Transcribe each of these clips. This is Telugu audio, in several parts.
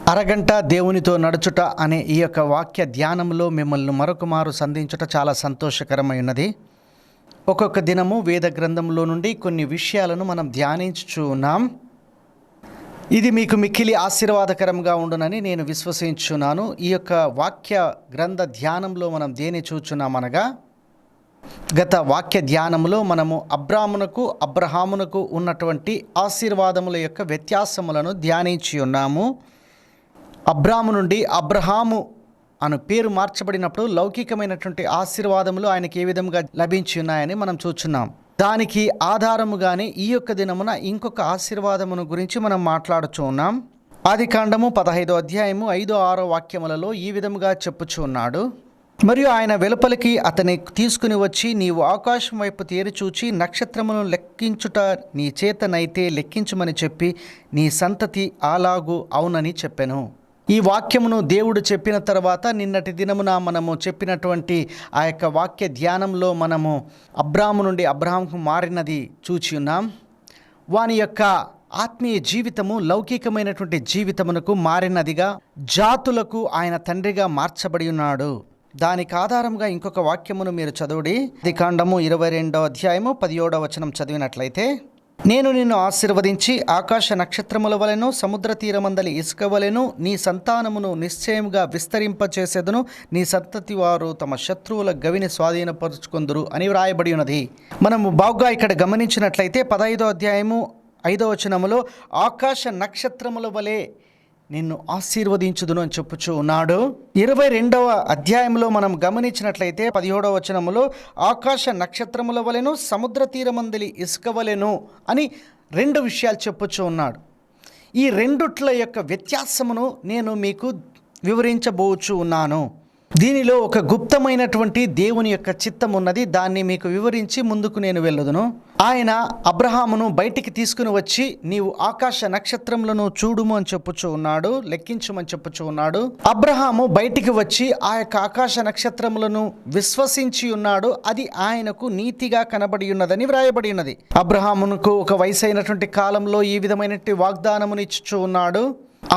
అరగంట దేవునితో నడుచుట అనే ఈ యొక్క వాక్య ధ్యానంలో మిమ్మల్ని మరొకమారు సంధించుట చాలా సంతోషకరమైనది. ఒక్కొక్క దినము వేద గ్రంథంలో నుండి కొన్ని విషయాలను మనం ధ్యానించుచూ ఉన్నాం. ఇది మీకు మిక్కిలి ఆశీర్వాదకరంగా ఉండునని నేను విశ్వసించున్నాను. ఈ యొక్క వాక్య గ్రంథ ధ్యానంలో మనం దేని చూచున్నామనగా, గత వాక్య ధ్యానంలో మనము అబ్రహామునకు ఉన్నటువంటి ఆశీర్వాదముల యొక్క వ్యత్యాసములను ధ్యానించి ఉన్నాము. అబ్రాము నుండి అబ్రహాము అను పేరు మార్చబడినప్పుడు లౌకికమైనటువంటి ఆశీర్వాదములు ఆయనకి ఏ విధంగా లభించి ఉన్నాయని మనం చూస్తున్నాం. దానికి ఆధారముగానే ఈ యొక్క దినమున ఇంకొక ఆశీర్వాదమును గురించి మనం మాట్లాడుచూ ఉన్నాం. ఆదికాండము 15వ అధ్యాయము 5-6 వాక్యములలో ఈ విధముగా చెప్పుచూ ఉన్నాడు. మరియు ఆయన వెలుపలికి అతని తీసుకుని వచ్చి, నీవు ఆకాశం వైపు తేరి చూచి నక్షత్రములను లెక్కించుట నీ చేతనైతే లెక్కించమని చెప్పి నీ సంతతి అలాగు అవునని చెప్పెను. ఈ వాక్యమును దేవుడు చెప్పిన తర్వాత నిన్నటి దినమున మనము చెప్పినటువంటి ఆ యొక్క వాక్య ధ్యానంలో మనము అబ్రాము నుండి అబ్రహాముకు మారినది చూచి ఉన్నాం. వాని యొక్క ఆత్మీయ జీవితము లౌకికమైనటువంటి జీవితమునకు మారినదిగా, జాతులకు ఆయన తండ్రిగా మార్చబడి ఉన్నాడు. దానికి ఆధారంగా ఇంకొక వాక్యమును మీరు చదువుడి. ఆదికాండము 22వ అధ్యాయము 17వ వచనం చదివినట్లయితే, నేను నిన్ను ఆశీర్వదించి ఆకాశ నక్షత్రముల వలెను సముద్ర తీరమందలి ఇసుక వలెను నీ సంతానమును నిశ్చయముగా విస్తరింపచేసేదను, నీ సంతతి వారు తమ శత్రువుల గవిని స్వాధీనపరుచుకొందురు అని వ్రాయబడి ఉన్నది. మనము బాగుగా ఇక్కడ గమనించినట్లయితే 15వ అధ్యాయము 5వ వచనములో ఆకాశ నక్షత్రముల వలె నిన్ను ఆశీర్వదించుదును అని చెప్పుచూ ఉన్నాడు. 22వ అధ్యాయంలో మనం గమనించినట్లయితే 17వ వచనములో ఆకాశ నక్షత్రముల వలెను సముద్ర తీరమందలి ఇసుక వలెను అని 2 విషయాలు చెప్పుచూ ఉన్నాడు. ఈ రెండుట్ల యొక్క వ్యత్యాసమును నేను మీకు వివరించబోచు ఉన్నాను. దీనిలో ఒక గుప్తమైనటువంటి దేవుని యొక్క చిత్తం ఉన్నది. దాన్ని మీకు వివరించి ముందుకు నేను వెళ్ళదును. ఆయన అబ్రహామును బయటికి తీసుకుని వచ్చి, నీవు ఆకాశ నక్షత్రములను చూడుము అని చెప్పుచూ ఉన్నాడు, లెక్కించమని చెప్పుచూ ఉన్నాడు. అబ్రహాము బయటికి వచ్చి ఆ యొక్క ఆకాశ నక్షత్రములను విశ్వసించి ఉన్నాడు. అది ఆయనకు నీతిగా కనబడి ఉన్నదని వ్రాయబడి ఉన్నది. అబ్రహామునకు ఒక వయసు అయినటువంటి కాలంలో ఈ విధమైనటువంటి వాగ్దానమును ఇచ్చుచూ ఉన్నాడు.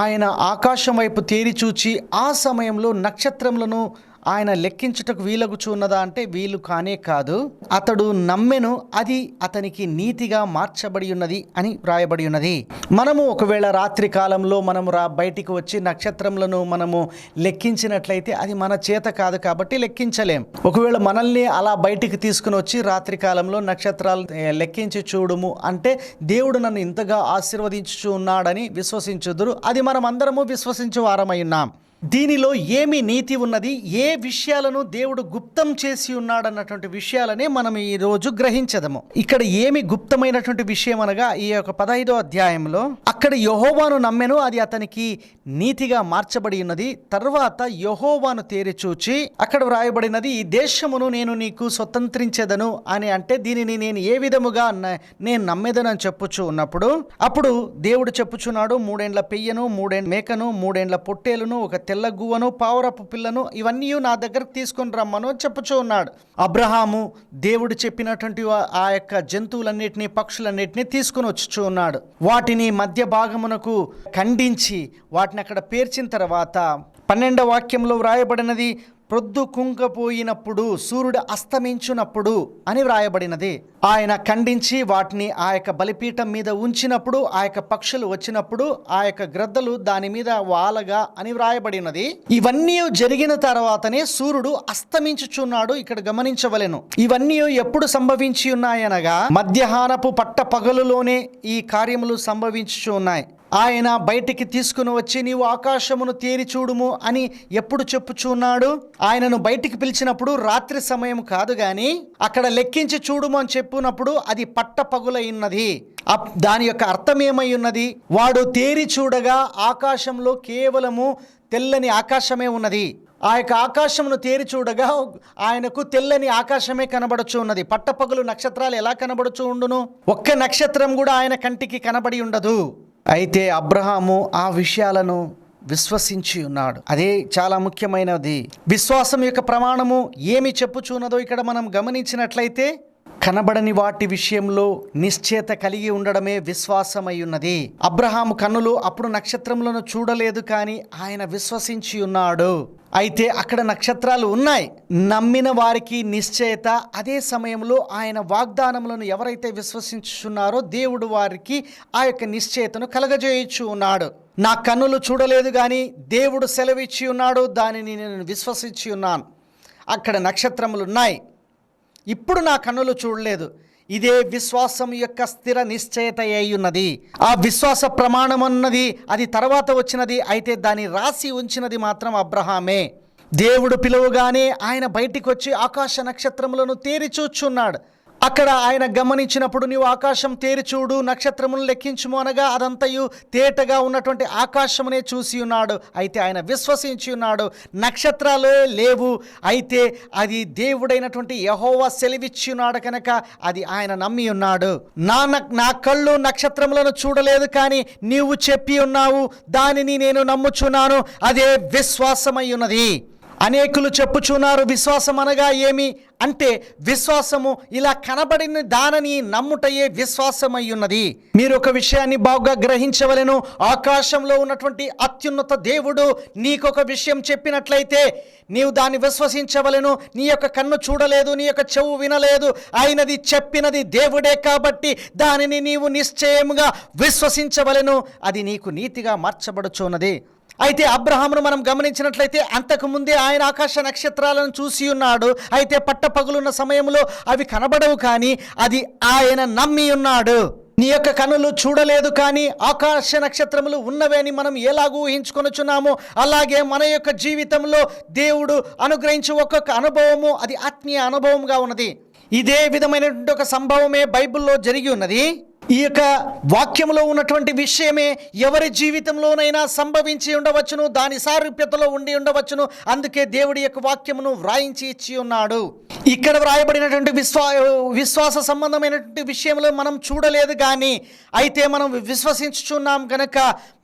ఆయన ఆకాశం వైపు తేరి చూచి ఆ సమయంలో నక్షత్రములను ఆయన లెక్కించుటకు వీలగుచున్నదా అంటే వీలు కానే కాదు. అతడు నమ్మెను, అది అతనికి నీతిగా మార్చబడి ఉన్నది అని వ్రాయబడి ఉన్నది. మనము ఒకవేళ రాత్రి కాలంలో మనము బయటికి వచ్చి నక్షత్రములను మనము లెక్కించినట్లయితే అది మన చేత కాదు కాబట్టి లెక్కించలేం. ఒకవేళ మనల్ని అలా బయటికి తీసుకుని వచ్చి రాత్రి కాలంలో నక్షత్రాలు లెక్కించి చూడుము అంటే దేవుడు నన్ను ఇంతగా ఆశీర్వదించుచు ఉన్నాడని విశ్వసించుదురు. అది మనం అందరము విశ్వసించు వారమై ఉన్నాం. దీనిలో ఏమి నీతి ఉన్నది, ఏ విషయాలను దేవుడు గుప్తం చేసి ఉన్నాడన్నటువంటి విషయాలనే మనం ఈరోజు గ్రహించదము. ఇక్కడ ఏమి గుప్తమైనటువంటి విషయం అనగా, ఈ యొక్క 15వ అధ్యాయంలో అక్కడ యెహోవాను నమ్మెను, అది అతనికి నీతిగా మార్చబడి ఉన్నది. తర్వాత యెహోవాను తేరి చూచి అక్కడ వ్రాయబడినది, ఈ దేశమును నేను నీకు స్వతంత్రించేదను అని. అంటే దీనిని నేను ఏ విధముగా నేను నమ్మేదను అని చెప్పుచూ ఉన్నప్పుడు అప్పుడు దేవుడు చెప్పుచున్నాడు, 3 ఏండ్ల పెయ్యను, 3 ఏండ్ల మేకను, 3 ఏండ్ల పొట్టేలును, ఒక తెల్ల గువ్వను, పావురపు పిల్లను ఇవన్నీ నా దగ్గరకు తీసుకొని రమ్మను చెప్పుచూ ఉన్నాడు. అబ్రహాము దేవుడు చెప్పినటువంటి ఆ యొక్క జంతువులన్నిటినీ, పక్షులన్నిటినీ తీసుకుని వచ్చుచూ ఉన్నాడు. వాటిని మధ్య భాగమునకు ఖండించి వాటిని అక్కడ పేర్చిన తర్వాత 12వ వాక్యంలో వ్రాయబడినది, ప్రొద్దు కుంగపోయినప్పుడు, సూర్యుడు అస్తమించునప్పుడు అని వ్రాయబడినది. ఆయన ఖండించి వాటిని ఆ యొక్క బలిపీఠం మీద ఉంచినప్పుడు ఆ యొక్క పక్షులు వచ్చినప్పుడు ఆ యొక్క గ్రద్దలు దాని మీద వాలగా అని వ్రాయబడినది. ఇవన్నీ జరిగిన తర్వాతనే సూర్యుడు అస్తమించుచున్నాడు. ఇక్కడ గమనించవలెను, ఇవన్నీ ఎప్పుడు సంభవించి ఉన్నాయనగా మధ్యాహ్నపు పట్ట పగలులోనే ఈ కార్యములు సంభవించుచు ఉన్నాయి. ఆయన బయటికి తీసుకుని వచ్చి నీవు ఆకాశమును తేరి చూడుము అని ఎప్పుడు చెప్పుచున్నాడు? ఆయనను బయటికి పిలిచినప్పుడు రాత్రి సమయం కాదు గాని అక్కడ లెక్కించి చూడుము అని చెప్పునప్పుడు అది పట్ట పగులైనది. దాని యొక్క అర్థం ఏమై ఉన్నది? వాడు తేరి చూడగా ఆకాశంలో కేవలము తెల్లని ఆకాశమే ఉన్నది. ఆ యొక్క ఆకాశమును తేరి చూడగా ఆయనకు తెల్లని ఆకాశమే కనబడుచు ఉన్నది. పట్టపగలు నక్షత్రాలు ఎలా కనబడుచు ఉండును? ఒక్క నక్షత్రం కూడా ఆయన కంటికి కనబడి ఉండదు. అయితే అబ్రహాము ఆ విషయాలను విశ్వసించి ఉన్నాడు. అదే చాలా ముఖ్యమైనది. విశ్వాసం యొక్క ప్రమాణము ఏమి చెప్పుచున్నదో ఇక్కడ మనం గమనించినట్లయితే కనబడని వాటి విషయంలో నిశ్చయత కలిగి ఉండడమే విశ్వాసమై ఉన్నది. అబ్రహాము కన్నులు అప్పుడు నక్షత్రములను చూడలేదు, కానీ ఆయన విశ్వసించి ఉన్నాడు. అయితే అక్కడ నక్షత్రాలు ఉన్నాయి. నమ్మిన వారికి నిశ్చయత. అదే సమయంలో ఆయన వాగ్దానములను ఎవరైతే విశ్వసించున్నారో దేవుడు వారికి ఆ యొక్క నిశ్చయతను కలగజేయచ్చు ఉన్నాడు. నా కన్నులు చూడలేదు, కానీ దేవుడు సెలవిచ్చి ఉన్నాడు, దానిని నేను విశ్వసించి ఉన్నాను. అక్కడ నక్షత్రములు ఉన్నాయి, ఇప్పుడు నా కన్నులు చూడలేదు. ఇదే విశ్వాసం యొక్క స్థిర నిశ్చయత అయి ఉన్నది. ఆ విశ్వాస ప్రమాణం అన్నది అది తర్వాత వచ్చినది, అయితే దాన్ని రాసి ఉంచినది మాత్రం అబ్రహామే. దేవుడు పిలువగానే ఆయన బయటికి వచ్చి ఆకాశ నక్షత్రములను తేరి చూచున్నాడు. అక్కడ ఆయన గమనించినప్పుడు, నీవు ఆకాశం తేరి చూడు, నక్షత్రములను లెక్కించుము అనగా అదంతయు తేటగా ఉన్నటువంటి ఆకాశమునే చూసి ఉన్నాడు. అయితే ఆయన విశ్వసించి ఉన్నాడు. నక్షత్రాలే లేవు, అయితే అది దేవుడైనటువంటి యెహోవా సెలవిచ్చి ఉన్నాడు కనుక అది ఆయన నమ్మి ఉన్నాడు. నా కళ్ళు నక్షత్రములను చూడలేదు, కానీ నీవు చెప్పి ఉన్నావు, దానిని నేను నమ్ముచున్నాను. అదే విశ్వాసమై ఉన్నది. అనేకులు చెప్పుచున్నారు, విశ్వాసం అనగా ఏమి అంటే, విశ్వాసము ఇలా కనబడిన దానిని నమ్ముటయే విశ్వాసమై ఉన్నది. మీరు ఒక విషయాన్ని బాగా గ్రహించవలెను. ఆకాశంలో ఉన్నటువంటి అత్యున్నత దేవుడు నీకొక విషయం చెప్పినట్లయితే నీవు దాన్ని విశ్వసించవలెను. నీ యొక్క కన్ను చూడలేదు, నీ యొక్క చెవు వినలేదు, అయినది చెప్పినది దేవుడే కాబట్టి దానిని నీవు నిశ్చయముగా విశ్వసించవలెను. అది నీకు నీతిగా మార్చబడుచున్నది. అయితే అబ్రహామును మనం గమనించినట్లయితే అంతకుముందే ఆయన ఆకాశ నక్షత్రాలను చూసి ఉన్నాడు. అయితే పట్టపగులున్న సమయంలో అవి కనబడవు, కానీ అది ఆయన నమ్మి ఉన్నాడు. నీ యొక్క కన్నులు చూడలేదు, కానీ ఆకాశ నక్షత్రములు ఉన్నవే అని మనం ఎలాగూ ఊహించుకొనుచున్నామో, అలాగే మన యొక్క జీవితంలో దేవుడు అనుగ్రహించే ఒక్కొక్క అనుభవము అది ఆత్మీయ అనుభవంగా ఉన్నది. ఇదే విధమైనటువంటి ఒక సంభవమే బైబిల్లో జరిగి ఉన్నది. ఈ యొక్క వాక్యంలో ఉన్నటువంటి విషయమే ఎవరి జీవితంలోనైనా సంభవించి ఉండవచ్చును, దాని సారూప్యతలో ఉండి ఉండవచ్చును. అందుకే దేవుడి యొక్క వాక్యమును వ్రాయించి ఇచ్చి ఉన్నాడు. ఇక్కడ వ్రాయబడినటువంటి విశ్వాస సంబంధమైనటువంటి విషయంలో మనం చూడలేదు, కానీ అయితే మనం విశ్వసించుచున్నాం కనుక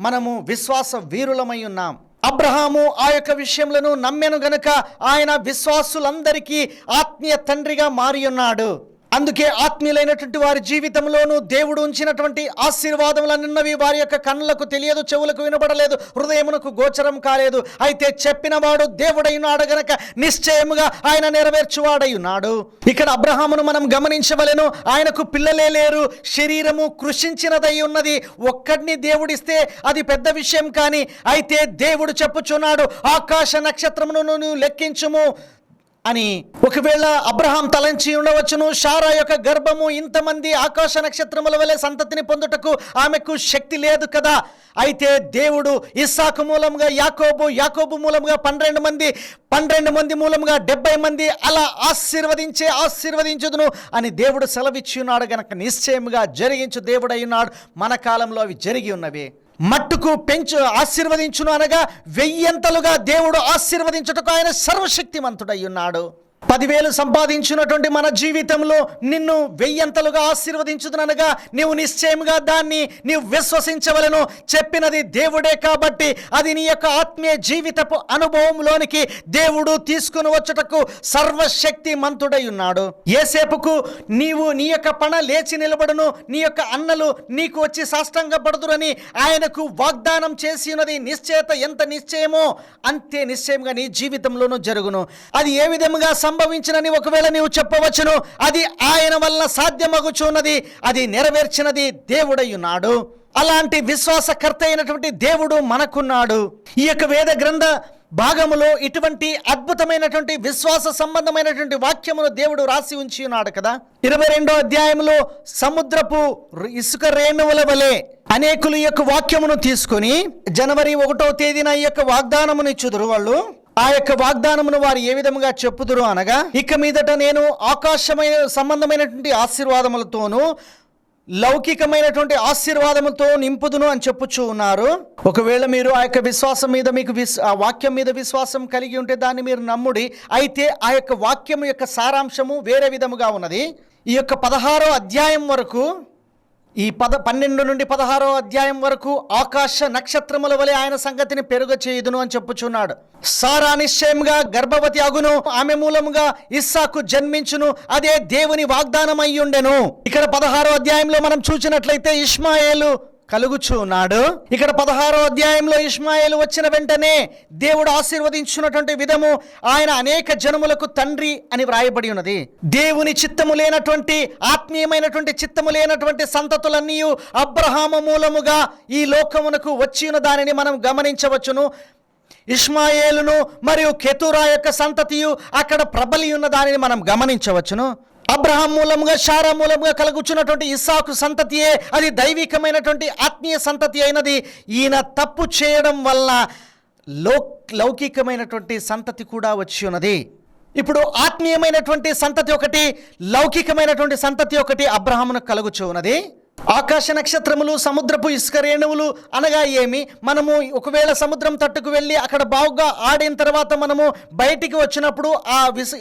మనము విశ్వాస వీరులమై ఉన్నాం. అబ్రహాము ఆ యొక్క విషయములను నమ్మెను గనుక ఆయన విశ్వాసులందరికీ ఆత్మీయ తండ్రిగా మారి ఉన్నాడు. అందుకే ఆత్మీయులైనటువంటి వారి జీవితంలోనూ దేవుడు ఉంచినటువంటి ఆశీర్వాదములన్నవి వారి యొక్క కన్నులకు తెలియదు, చెవులకు వినబడలేదు, హృదయమునకు గోచరం కాలేదు. అయితే చెప్పినవాడు దేవుడైనాడు గనక నిశ్చయముగా ఆయన నెరవేర్చువాడై ఉన్నాడు. ఇక్కడ అబ్రహామును మనం గమనించవలెను. ఆయనకు పిల్లలే లేరు, శరీరము కృషించినదై ఉన్నది. ఒక్కడిని దేవుడిస్తే అది పెద్ద విషయం, కానీ అయితే దేవుడు చెప్పుచున్నాడు, ఆకాశ నక్షత్రమును నువ్వు లెక్కించుము అని. ఒకవేళ అబ్రహాం తలంచి ఉండవచ్చును, శారా యొక్క గర్భము ఇంతమంది ఆకాశ నక్షత్రముల వలె సంతతిని పొందుటకు ఆమెకు శక్తి లేదు కదా. అయితే దేవుడు ఇస్సాకు మూలంగా యాకోబు మూలంగా 12 మంది మూలంగా 70 మంది అలా ఆశీర్వదించుదును అని దేవుడు సెలవిచ్చి ఉన్నాడు గనక నిశ్చయముగా జరిగించు దేవుడై ఉన్నాడు. మన కాలంలో అవి జరిగి ఉన్నవి. మట్టుకు ఆశీర్వదించును అనగా 1000 దేవుడు ఆశీర్వదించుటకు ఆయన సర్వశక్తిమంతుడై ఉన్నాడు. 10,000 సంపాదించినటువంటి మన జీవితంలో నిన్ను 1000 ఆశీర్వదించుదుననగా నీవు నిశ్చయముగా దాన్ని నీవు విశ్వసించవలను. చెప్పినది దేవుడే కాబట్టి అది నీ యొక్క ఆత్మీయ జీవితపు అనుభవంలోనికి దేవుడు తీసుకుని వచ్చుటకు సర్వశక్తి మంతుడై ఉన్నాడు. ఏసేపుకు నీవు నీ యొక్క పణ లేచి నిలబడును, నీ యొక్క అన్నలు నీకు వచ్చి సాష్టాంగపడుదురని ఆయనకు వాగ్దానం చేసి ఉన్నది. నిశ్చయత ఎంత నిశ్చయమో అంతే నిశ్చయంగా నీ జీవితంలోనూ జరుగును. అది ఏ విధముగా సంభవించినని ఒకవేళ నీవు చెప్పవచ్చును, అది ఆయన వల్ల సాధ్యమగుచున్నది, అది నెరవేర్చినది దేవుడై ఉన్నాడు. అలాంటి విశ్వాసకర్త అయినటువంటి దేవుడు మనకున్నాడు. ఈ యొక్క వేద గ్రంథ భాగములో ఇటువంటి అద్భుతమైనటువంటి విశ్వాస సంబంధమైనటువంటి వాక్యమును దేవుడు రాసి ఉంచి ఉన్నాడు కదా. 22వ అధ్యాయంలో సముద్రపు ఇసుక రేణువుల వలె అనేకులు ఈ యొక్క వాక్యమును తీసుకొని జనవరి 1వ తేదీన ఈ యొక్క వాగ్దానమును ఇచ్చుదురు. వాళ్ళు ఆ యొక్క వాగ్దానమును వారు ఏ విధముగా చెప్పుదురు అనగా, ఇక మీదట నేను ఆకాశమైన సంబంధమైనటువంటి ఆశీర్వాదములతోనూ లౌకికమైనటువంటి ఆశీర్వాదములతో నింపుదును అని చెప్పుచూ ఉన్నారు. ఒకవేళ మీరు ఆ యొక్క విశ్వాసం మీద మీకు ఆ వాక్యం మీద విశ్వాసం కలిగి ఉంటే దాన్ని మీరు నమ్ముడి. అయితే ఆ యొక్క వాక్యం యొక్క సారాంశము వేరే విధముగా ఉన్నది. ఈ యొక్క 16వ అధ్యాయం వరకు ఈ 12 నుండి 16 అధ్యాయం వరకు ఆకాశ నక్షత్రముల వలె ఆయన సంగతిని పెరుగ చేయుదును అని చెప్పుచున్నాడు. సారా నిశ్చయముగా గర్భవతి అగును, ఆమె మూలముగా ఇస్సాకు జన్మించును, అదే దేవుని వాగ్దానం అయ్యుండెను. ఇక్కడ 16 అధ్యాయంలో మనం చూసినట్లయితే ఇష్మాయేలు కలుగుచున్నాడు. ఇక్కడ 16 అధ్యాయంలో ఇష్మాయేలు వచ్చిన వెంటనే దేవుడు ఆశీర్వదించున్నటువంటి విధము ఆయన అనేక జనములకు తండ్రి అని వ్రాయబడి ఉన్నది. దేవుని చిత్తము లేనటువంటి, ఆత్మీయమైనటువంటి చిత్తము లేనటువంటి సంతతులన్నీ అబ్రహాము మూలముగా ఈ లోకమునకు వచ్చి ఉన్న దానిని మనం గమనించవచ్చును. ఇష్మాయేలును మరియు కెతురా యొక్క సంతతియు అక్కడ ప్రబలి ఉన్న దానిని మనం గమనించవచ్చును. అబ్రహాం మూలముగా, షారా మూలముగా కలుగుచున్నటువంటి ఇస్సాకు సంతతియే అది దైవికమైనటువంటి ఆత్మీయ సంతతి అయినది. ఈయన తప్పు చేయడం వల్ల లౌకికమైనటువంటి సంతతి కూడా వచ్చి ఉన్నది. ఇప్పుడు ఆత్మీయమైనటువంటి సంతతి ఒకటి, లౌకికమైనటువంటి సంతతి ఒకటి అబ్రహామునకు కలుగుచు ఉన్నది. ఆకాశ నక్షత్రములు, సముద్రపు ఇసుక రేణువులు అనగా ఏమి? మనము ఒకవేళ సముద్రం తట్టుకు వెళ్ళి అక్కడ బాగుగా ఆడిన తర్వాత మనము బయటికి వచ్చినప్పుడు ఆ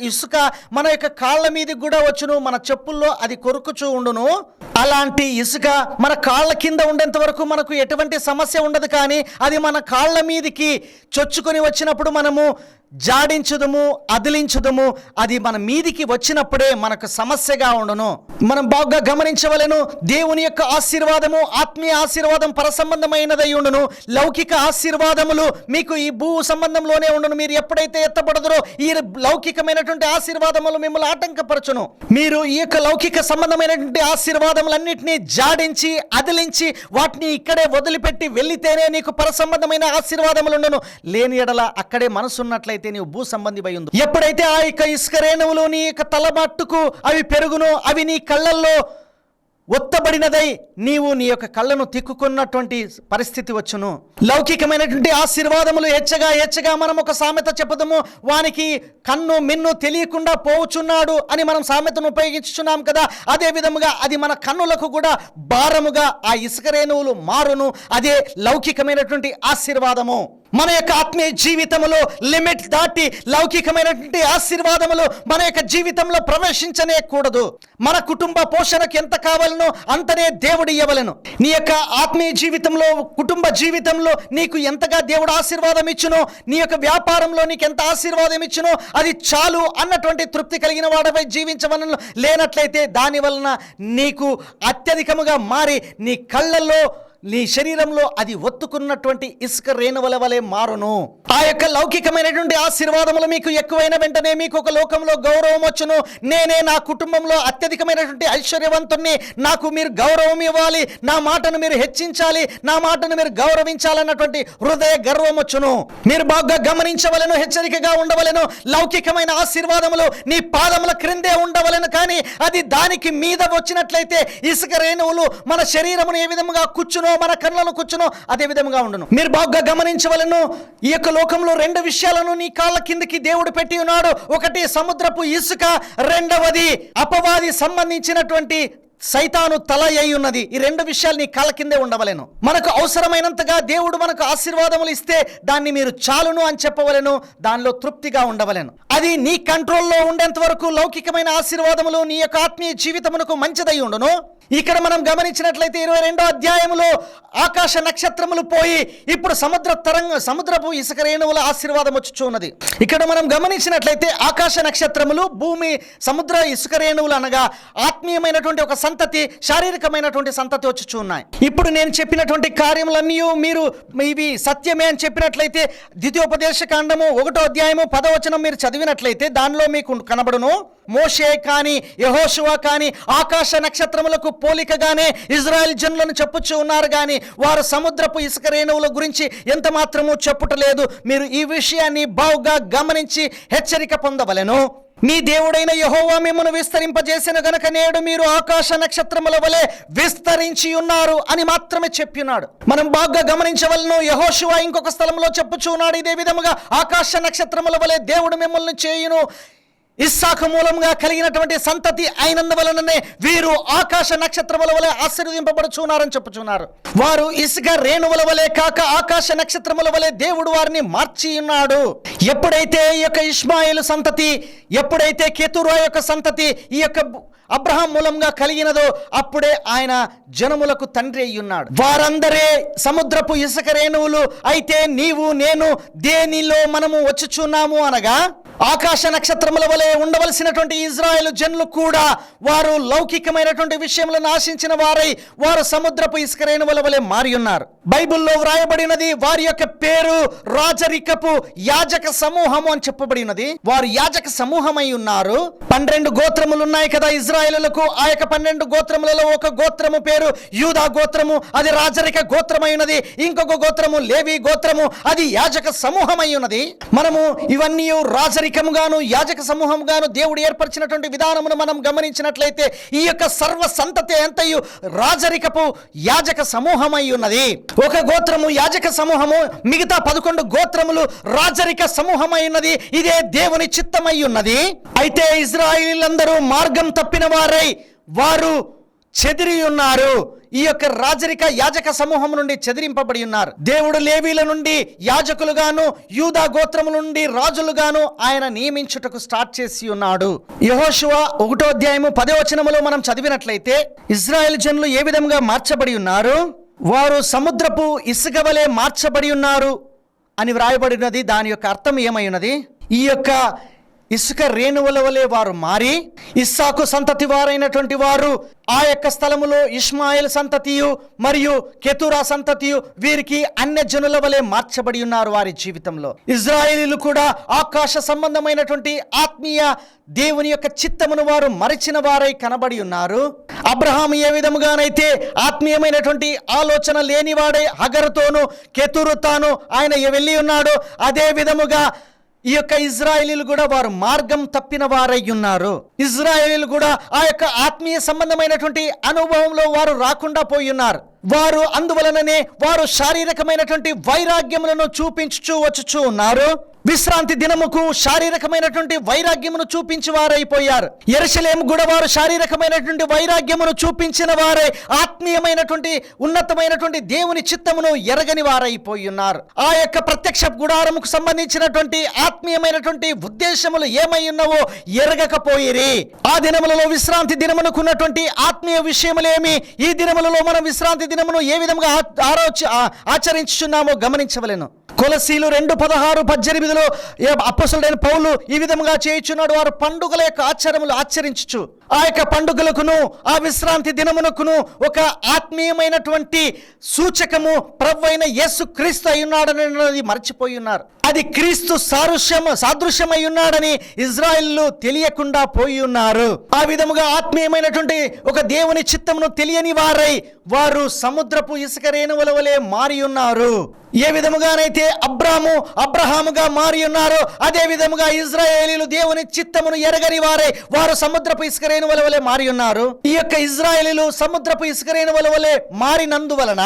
ఇసుక మన యొక్క కాళ్ళ మీదకి కూడా వచ్చును, మన చెప్పుల్లో అది కొరుకుచూ ఉండును. అలాంటి ఇసుక మన కాళ్ళ కింద ఉండేంత వరకు మనకు ఎటువంటి సమస్య ఉండదు. కానీ అది మన కాళ్ళ మీదికి చొచ్చుకొని వచ్చినప్పుడు మనము జాడించుదము, అదిలించుదము. అది మన మీదికి వచ్చినప్పుడే మనకు సమస్యగా ఉండును. మనం బాగా గమనించవలెను. దేవుని యొక్క ఆశీర్వాదము, ఆత్మీయ ఆశీర్వాదం పరసంబంధమైనదై ఉండును. లౌకిక ఆశీర్వాదములు మీకు ఈ భూ సంబంధంలోనే ఉండును. మీరు ఎప్పుడైతే ఎత్తబడదురో ఈ లౌకికమైనటువంటి ఆశీర్వాదములు మిమ్మల్ని ఆటంకపరచును. మీరు ఈ యొక్క లౌకిక సంబంధమైనటువంటి ఆశీర్వాదములన్నింటినీ జాడించి, అదిలించి వాటిని ఇక్కడే వదిలిపెట్టి వెళ్ళితేనే నీకు పరసంబంధమైన ఆశీర్వాదములు ఉండును. లేని ఎడల అక్కడే మనసున్నట్లయితే నీవు భూ సంబంధి అయి ఉండు. ఎప్పుడైతే ఆ యొక్క ఇసుక రేణువులు నీ యొక్క తలమట్టుకు అవి పెరుగును, అవి నీ కళ్ళల్లో ఒత్తబడినదై నీవు నీ యొక్క కళ్ళను తిక్కుకున్నటువంటి పరిస్థితి వచ్చును. లౌకికమైనటువంటి ఆశీర్వాదములు హెచ్చగా మనం ఒక సామెత చెప్పుదాము, వానికి కన్ను మిన్ను తెలియకుండా పోవుచున్నాడు అని మనం సామెతను ఉపయోగించుచున్నాం కదా. అదే విధముగా అది మన కన్నులకు కూడా భారముగా ఆ ఇసుక రేణువులు మారును. అదే లౌకికమైనటువంటి ఆశీర్వాదము. మన యొక్క ఆత్మీయ జీవితంలో లిమిట్ దాటి లౌకికమైనటువంటి ఆశీర్వాదములు మన యొక్క జీవితంలో ప్రవేశించనే కూడదు. మన కుటుంబ పోషణకు ఎంత కావాలనో అంతనే దేవుడు ఇవ్వవలెను. నీ యొక్క ఆత్మీయ జీవితంలో, కుటుంబ జీవితంలో నీకు ఎంతగా దేవుడు ఆశీర్వాదం ఇచ్చునో, నీ యొక్క వ్యాపారంలో నీకు ఎంత ఆశీర్వాదం ఇచ్చునో అది చాలు అన్నటువంటి తృప్తి కలిగిన వాడపై జీవించవలన. లేనట్లయితే దాని వలన నీకు అత్యధికముగా మారి నీ కళ్ళల్లో, నీ శరీరంలో అది ఒత్తుకున్నటువంటి ఇసుక రేణువుల వలె మారును. ఆ యొక్క లౌకికమైనటువంటి ఆశీర్వాదములు మీకు ఎక్కువైన వెంటనే మీకు ఒక లోకంలో గౌరవం వచ్చును. నేనే నా కుటుంబంలో అత్యధికమైనటువంటి ఐశ్వర్యవంతుణ్ణి, నాకు మీరు గౌరవం ఇవ్వాలి, నా మాటను మీరు హెచ్చించాలి, నా మాటను మీరు గౌరవించాలన్నటువంటి హృదయ గర్వం వచ్చును. మీరు బాగా గమనించవలెను, హెచ్చరికగా ఉండవలెను. లౌకికమైన ఆశీర్వాదములు నీ పాదముల క్రిందే ఉండవలెను. కానీ అది దానికి మీద వచ్చినట్లయితే ఇసుక రేణువులు మన శరీరమును ఏ విధముగా కూర్చునో, మన కళ్ళను కూర్చునో అదే విధంగా ఉండును. మీరు బాగా గమనించవలెను. ఈ యొక్క లోకంలో 2 విషయాలను నీ కాళ్ళ కిందకి దేవుడు పెట్టి ఉన్నాడు. ఒకటి సముద్రపు ఇసుక, రెండవది అపవాది సంబంధించినటువంటి సైతాను తల అయి ఉన్నది. ఈ 2 విషయాలు నీ కాళ్ళ కిందే ఉండవలెను. మనకు అవసరమైనంతగా దేవుడు మనకు ఆశీర్వాదములు ఇస్తే దాన్ని మీరు చాలును అని చెప్పవలెను. దానిలో తృప్తిగా ఉండవలెను. అది నీ కంట్రోల్లో ఉండేంత వరకు లౌకికమైన ఆశీర్వాదములు నీ యొక్క ఆత్మీయ జీవితమునకు మంచిదై ఉండును. ఇక్కడ మనం గమనించినట్లయితే 22వ అధ్యాయములో ఆకాశ నక్షత్రములు పోయి ఇప్పుడు సముద్రపు ఇసుక రేణువుల ఆశీర్వాదం వచ్చుచున్నది. ఇక్కడ మనం గమనించినట్లయితే ఆకాశ నక్షత్రములు, భూమి, సముద్ర ఇసుక రేణువులు అనగా ఆత్మీయమైనటువంటి ఒక సంతతి, శారీరకమైనటువంటి సంతతి వచ్చుచు ఉన్నాయి. ఇప్పుడు నేను చెప్పినటువంటి కార్యములన్నీ మీరు ఇవి సత్యమే అని చెప్పినట్లయితే ద్వితీయోపదేశ కాండము 1వ అధ్యాయము 10వ వచనం మీరు చదివినట్లయితే దానిలో మీకు కనబడును. మోషే కానీ, యెహోషువ కానీ ఆకాశ నక్షత్రములకు పోలికగానే ఇజ్రాయెల్ జనులను చెప్పుచూ ఉన్నారు. కానీ వారు సముద్రపు ఇసుక రేణువుల గురించి ఎంత మాత్రము చెప్పుటలేదు. మీరు ఈ విషయాన్ని బాగుగా గమనించి హెచ్చరిక పొందవలెను. మీ దేవుడైన యెహోవా మిమ్మును విస్తరింపజేసిన గనుక నేడు మీరు ఆకాశ నక్షత్రముల వలె విస్తరించి ఉన్నారు అని మాత్రమే చెప్పినాడు. మనం బాగా గమనించవలను. యెహోషువ ఇంకొక స్థలంలో చెప్పుచూ ఉన్నాడు ఇదే విధముగా, ఆకాశ నక్షత్రముల వలె దేవుడు మిమ్మల్ని చేయును. ఇస్సాకు మూలంగా కలిగినటువంటి సంతతి అయినందువలననే వీరు ఆకాశ నక్షత్రముల వలె ఆశీర్వదింపబడుచున్నారని చెప్పుచున్నారు. వారు ఇసుక రేణువుల వలె కాక ఆకాశ నక్షత్రముల వలె దేవుడు వారిని మార్చి ఉన్నాడు. ఎప్పుడైతే ఈ యొక్క ఇష్మాయేలు సంతతి, ఎప్పుడైతే కెతురా యొక్క సంతతి ఈ యొక్క అబ్రహాం మూలంగా కలిగినదో అప్పుడే ఆయన జనములకు తండ్రి అయ్యున్నాడు. వారందరే సముద్రపు ఇసుక రేణువులు. అయితే నీవు నేను దేనిలో మనము వచ్చుచున్నాము అనగా ఆకాశ నక్షత్రముల వలె ఉండవలసినటువంటి ఇజ్రాయేలు జనులు కూడా వారు లౌకికమైనటువంటి విషయములను ఆశించిన వారై వారు సముద్రపు ఇసుక రేణువుల వలె మారి ఉన్నారు. బైబిల్లో వ్రాయబడినది వారి యొక్క పేరు రాజరికపు యాజక సమూహము అని చెప్పబడినది. వారు యాజక సమూహమై ఉన్నారు. 12 గోత్రములు ఉన్నాయి కదా ఇజ్రాయేలులకు. ఆ యొక్క 12 గోత్రములలో ఒక గోత్రము పేరు యూదా గోత్రము, అది రాజరిక గోత్రమై ఉన్నది. ఇంకొక గోత్రము లేవి గోత్రము, అది యాజక సమూహమై ఉన్నది. మనము ఇవన్నీ రాజరికముగాను యాజక సమూహముగాను దేవుడు ఏర్పరిచినటువంటి విధానమును మనం గమనించినట్లయితే ఈ యొక్క సర్వ సంతతి అంతయు రాజరికపు యాజక సమూహమై ఉన్నది. ఒక గోత్రము యాజక సమూహము, మిగతా 11 గోత్రములు రాజరిక సమూహమై ఉన్నది. ఇదే దేవుని చిత్తమై ఉన్నది. అయితే ఇజ్రాయేలీలందరూ మార్గం తప్పిన వారై వారు చెదిరి ఉన్నారు. ఈ యొక్క రాజరిక యాజక సమూహం నుండి చెదిరింపబడి ఉన్నారు. దేవుడు లేవీల నుండి యాజకులుగాను యూదా గోత్రముల నుండి రాజులుగాను ఆయన నియమించుటకు స్టార్ట్ చేసి ఉన్నాడు. యెహోషువ 1వ అధ్యాయము 10వ వచనములో మనం చదివినట్లయితే ఇజ్రాయెల్ జనులు ఏ విధంగా మార్చబడి ఉన్నారు, వారు సముద్రపు ఇసుక వలె మార్చబడి ఉన్నారు అని వ్రాయబడినది. దాని యొక్క అర్థం ఏమై ఉన్నది? ఈ యొక్క ఇసుక రేణువుల వలె వారు మారి ఇస్సాకు సంతతి వారైనటువంటి వారు ఆ యొక్క స్థలములో ఇష్మాయేల్ సంతతియు మరియు కెతురా సంతతియు వీరికి అన్య జనుల వలె మార్చబడి ఉన్నారు. వారి జీవితంలో ఇజ్రాయేలీలు కూడా ఆకాశ సంబంధమైనటువంటి ఆత్మీయ దేవుని యొక్క చిత్తమును వారు మరిచిన వారై కనబడి ఉన్నారు. అబ్రహాం ఏ విధముగానైతే ఆత్మీయమైనటువంటి ఆలోచన లేనివాడై హగరుతోను కెతురుతాను ఆయన వెళ్ళి ఉన్నాడో అదే విధముగా ఈ యొక్క ఇజ్రాయేలీలు కూడా వారు మార్గం తప్పిన వారై ఉన్నారు. ఇజ్రాయేలీలు కూడా ఆ యొక్క ఆత్మీయ సంబంధమైనటువంటి అనుభవంలో వారు రాకుండా పోయి ఉన్నారు. వారు అందువలననే వారు శారీరకమైనటువంటి వైరాగ్యములను చూపించుచూ వచ్చుచూ ఉన్నారు. విశ్రాంతి దినముకు శారీరకమైనటువంటి వైరాగ్యమును చూపించి వారైపోయారు. యెరూషలేము కూడా వారు శారీరకమైనటువంటి వైరాగ్యమును చూపించిన వారై ఆత్మీయమైనటువంటి ఉన్నతమైనటువంటి దేవుని చిత్తమును ఎరగని వారైపోయి ఉన్నారు. ఆ యొక్క ప్రత్యక్ష గుడారముకు సంబంధించినటువంటి ఆత్మీయమైనటువంటి ఉద్దేశములు ఏమై ఉన్నవో ఎరగకపోయిరి. ఆ దినములలో విశ్రాంతి దినమునకున్నటువంటి ఆత్మీయ విషయములేమి ఈ దినములలో మనం విశ్రాంతి దినమును ఏ విధంగా ఆచరించుచున్నామో గమనించవలెను. కొలసీలు 2:16-18లో అపోస్తలుడైన పౌలు ఈ విధంగా చేయుచున్నాడు. వారు పండుగల యొక్క ఆచారములు ఆచరించుచు ఆ యొక్క పండుగలకును ఆ విశ్రాంతి దినమునకును ఒక ఆత్మీయమైనటువంటి సూచకము ప్రభువైన యేసు క్రీస్తు అయి ఉన్నాడని మర్చిపోయి ఉన్నారు. అది క్రీస్తు సాదృశ్యమై ఉన్నాడని ఇజ్రాయేలు తెలియకుండా పోయి ఉన్నారు. ఆ విధముగా ఆత్మీయమైనటువంటి ఒక దేవుని చిత్తమును తెలియని వారై వారు సముద్రపు ఇసుక రేణువుల వలె మారి ఉన్నారు. ఏ విధముగానైతే అబ్రహాముగా మారి ఉన్నారో అదే విధముగా ఇజ్రాయేలీలు దేవుని చిత్తమును ఎరగని వారై వారు సముద్రపు ఇసుక రేణువుల వలె మారి ఉన్నారు. ఈ యొక్క ఇజ్రాయేలీలు సముద్రపు ఇసుక రేణువుల వలె మారినందువలన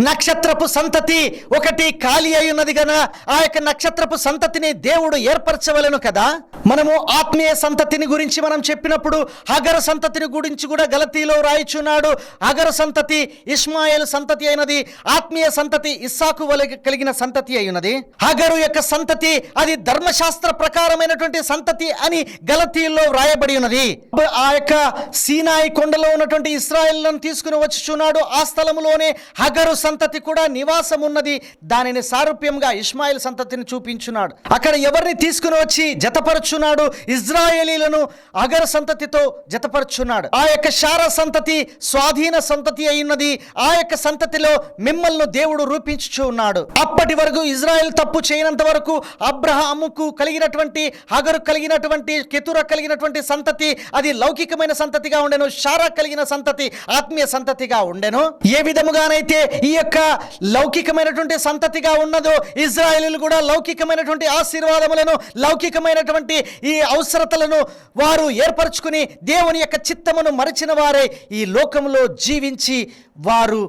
నక్షత్రపు సంతతి ఒకటి ఖాళీ అయి ఉన్నది కదా. ఆ యొక్క నక్షత్రపు సంతతిని దేవుడు ఏర్పరచవలెను కదా. మనము ఆత్మీయ సంతతిని గురించి మనం చెప్పినప్పుడు హగర సంతతిని గురించి కూడా గలతీలో రాయిచున్నాడు. హగర సంతతి ఇష్మాయేలు సంతతి అయినది. ఆత్మీయ సంతతి ఇస్సాకు వలె కలిగిన సంతతి అయి ఉన్నది. హగరు యొక్క సంతతి అది ధర్మశాస్త్ర ప్రకారమైనటువంటి సంతతి అని గలతీలో వ్రాయబడి ఉన్నది. ఆ యొక్క సీనాయి కొండలో ఉన్నటువంటి ఇశ్రాయేలులను తీసుకుని వచ్చుచున్నాడు. ఆ స్థలములోనే హగరు సంతతి కూడా నివాసం ఉన్నది. దానిని సారూప్యంగా ఇష్మాయేల్ సంతతిని చూపించున్నాడు. అక్కడ ఎవరిని తీసుకుని వచ్చి జతపరుచున్నాడు? ఇజ్రాయేలీలను హగరు సంతతితో జతపరుచున్నాడు. ఆ యొక్క షారా సంతతి స్వాధీన సంతతి అయినది. ఆ యొక్క సంతతిలో మిమ్మల్ని దేవుడు రూపించుచు ఉన్నాడు. అప్పటి వరకు ఇజ్రాయెల్ తప్పు చేయనంత వరకు అబ్రహాముకు కలిగినటువంటి హగరు కలిగినటువంటి కెతుర కలిగినటువంటి సంతతి అది లౌకికమైన సంతతిగా ఉండెను. షారా కలిగిన సంతతి ఆత్మీయ సంతతిగా ఉండెను. ఏ విధముగానైతే ఈ యొక్క లౌకికమైనటువంటి సంతతిగా ఉన్నదో ఇజ్రాయేలీలు కూడా లౌకికమైనటువంటి ఆశీర్వాదములను లౌకికమైనటువంటి ఈ అవసరతలను వారు ఏర్పరచుకుని దేవుని యొక్క చిత్తమును మరిచిన వారే ఈ లోకంలో జీవించి వారు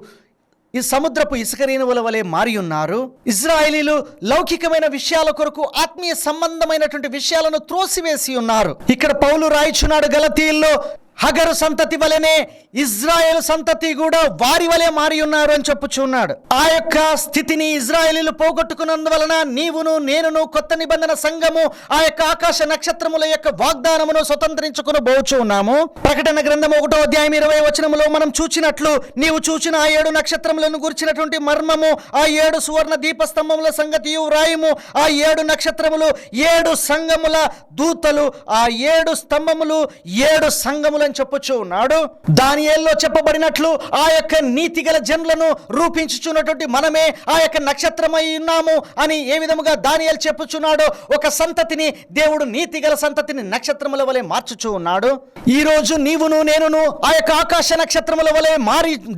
ఈ సముద్రపు ఇసుక రేణువుల వలె మారి ఉన్నారు. ఇజ్రాయేలీలు లౌకికమైన విషయాల కొరకు ఆత్మీయ సంబంధమైనటువంటి విషయాలను త్రోసివేసి ఉన్నారు. ఇక్కడ పౌలు రాయిచున్నాడు గలతీయుల్లో, హగరు సంతతి వలెనే ఇజ్రాయేల్ సంతతి కూడా వారి వలె మారి ఉన్నారు అని చెప్పుచున్నాడు. ఆ యొక్క స్థితిని ఇజ్రాయేలీలు పోగొట్టుకున్నందువలన నీవును నేనును కొత్త నిబంధన సంఘము ఆ యొక్క ఆకాశ నక్షత్రముల యొక్క వాగ్దానమును స్వతంత్రించుకుని పోవచ్చు ఉన్నాము. ప్రకటన గ్రంథం 1వ అధ్యాయం 20వ వచనములో మనం చూచినట్లు, నీవు చూచిన ఆ 7 నక్షత్రములను గురించినటువంటి మర్మము, ఆ 7 సువర్ణ దీపస్తంభముల సంగతియు వ్రాయము. ఆ 7 నక్షత్రములు 7 సంఘముల దూతలు, ఆ 7 స్తంభములు 7 సంఘములు అని చెప్పొచ్చు ఉన్నాడు. దానియేలులో చెప్పబడినట్లు ఆ యొక్క నీతిగల జనులను రూపించుచున్నటువంటి మనమే ఆ యొక్క నక్షత్రమై ఉన్నాము అని ఏ విధముగా దానియేలు చెప్పుచున్నాడో, ఒక సంతతిని దేవుడు నీతిగల సంతతిని నక్షత్రముల వలె మార్చుచూ ఉన్నాడు. ఈ రోజు నీవును నేనును ఆ యొక్క ఆకాశ నక్షత్రముల వలె